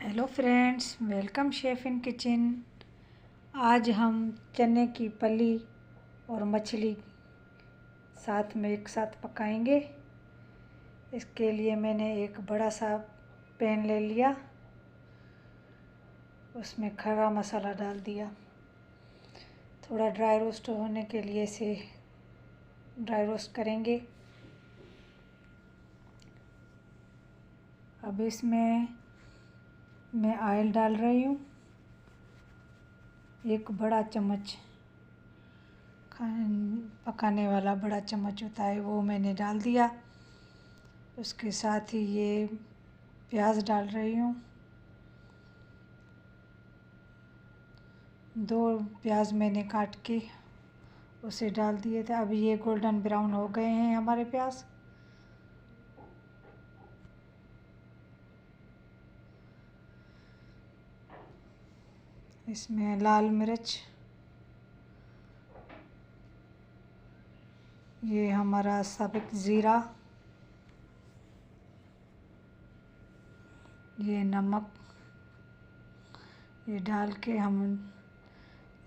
Hello friends, welcome chef in kitchen. आज हम चने की फली और मछली साथ में एक साथ पकाएंगे। इसके लिए मैंने एक बड़ा सा पैन ले लिया, उसमें खड़ा मसाला डाल दिया। थोड़ा ड्राई रोस्ट होने के लिए इसे ड्राई रोस्ट करेंगे। अब इसमें मैं ऑयल डाल रही हूँ, एक बड़ा चम्मच पकाने वाला बड़ा चम्मच होता है वो मैंने डाल दिया। उसके साथ ही ये प्याज डाल रही हूँ, 2 प्याज मैंने काट के उसे डाल दिए थे। अभी ये गोल्डन ब्राउन हो गए हैं हमारे प्याज। इसमें लाल मिर्च, ये हमारा सब्ज़ ज़ीरा, ये नमक, ये डाल के हम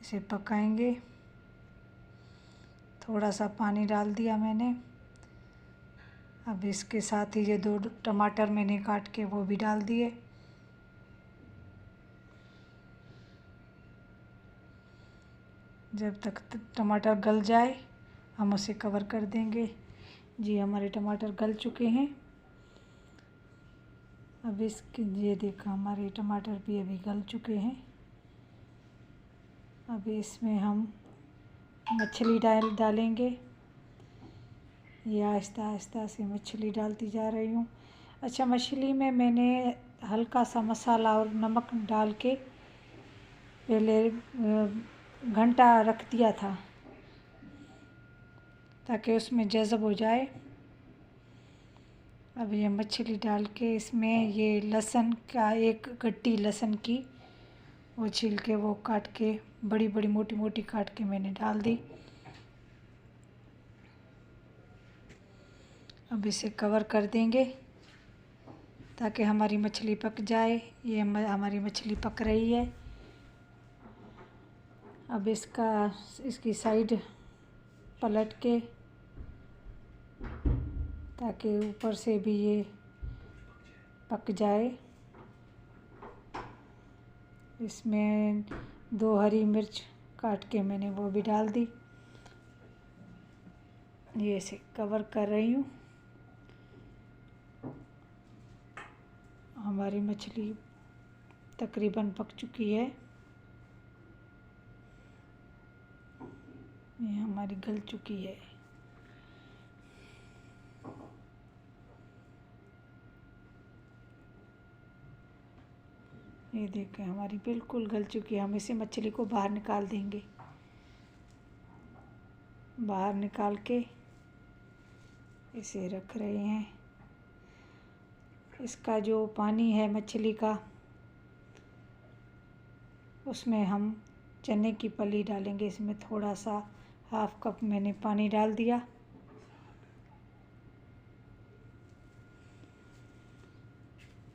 इसे पकाएंगे। थोड़ा सा पानी डाल दिया मैंने। अब इसके साथ ही ये 2 टमाटर मैंने काट के वो भी डाल दिए। जब तक टमाटर गल जाए हम उसे कवर कर देंगे। जी हमारे टमाटर गल चुके हैं। अब इसके ये देखो हमारे टमाटर भी अभी गल चुके हैं। अभी इसमें हम मछली डालेंगे। ये आहिस्ता आहिस्ता से मछली डालती जा रही हूँ। अच्छा, मछली में मैंने हल्का सा मसाला और नमक डाल के पहले घंटा रख दिया था ताकि उसमें जज़ब हो जाए। अब ये मछली डाल के इसमें ये लहसुन का एक गड्डी लहसुन की वो छील के वो काट के बड़ी बड़ी मोटी मोटी काट के मैंने डाल दी। अब इसे कवर कर देंगे ताकि हमारी मछली पक जाए। ये हमारी मछली पक रही है। अब इसकी साइड पलट के ताकि ऊपर से भी ये पक जाए। इसमें 2 हरी मिर्च काट के मैंने वो भी डाल दी। ये इसे कवर कर रही हूँ। हमारी मछली तकरीबन पक चुकी है। ये हमारी गल चुकी है। ये देखें हमारी बिल्कुल गल चुकी है। हम इसे मछली को बाहर निकाल देंगे। बाहर निकाल के इसे रख रहे हैं। इसका जो पानी है मछली का, उसमें हम चने की फली डालेंगे। इसमें थोड़ा सा 1/2 कप मैंने पानी डाल दिया।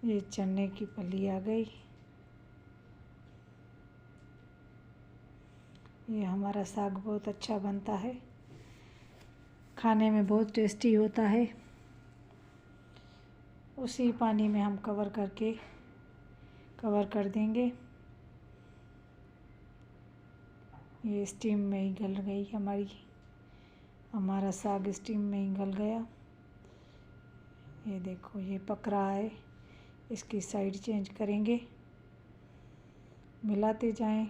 ये चने की फली आ गई। ये हमारा साग बहुत अच्छा बनता है, खाने में बहुत टेस्टी होता है। उसी पानी में हम कवर कर देंगे। ये स्टीम में ही गल गई हमारा साग स्टीम में ही गल गया। ये देखो ये पक रहा है। इसकी साइड चेंज करेंगे, मिलाते जाएं।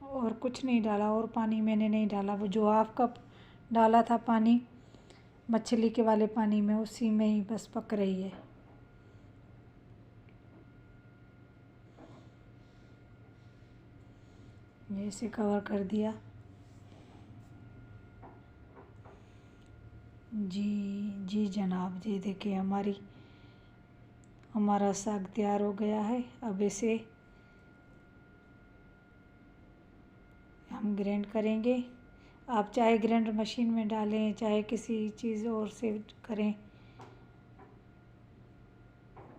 और कुछ नहीं डाला, और पानी मैंने नहीं डाला। वो जो 1/2 कप डाला था पानी मछली के वाले पानी में, उसी में ही बस पक रही है। ये इसे कवर कर दिया। जी जनाब, जी देखिए हमारा साग तैयार हो गया है। अब इसे हम ग्राइंड करेंगे। आप चाहे ग्राइंडर मशीन में डालें, चाहे किसी चीज़ और से करें,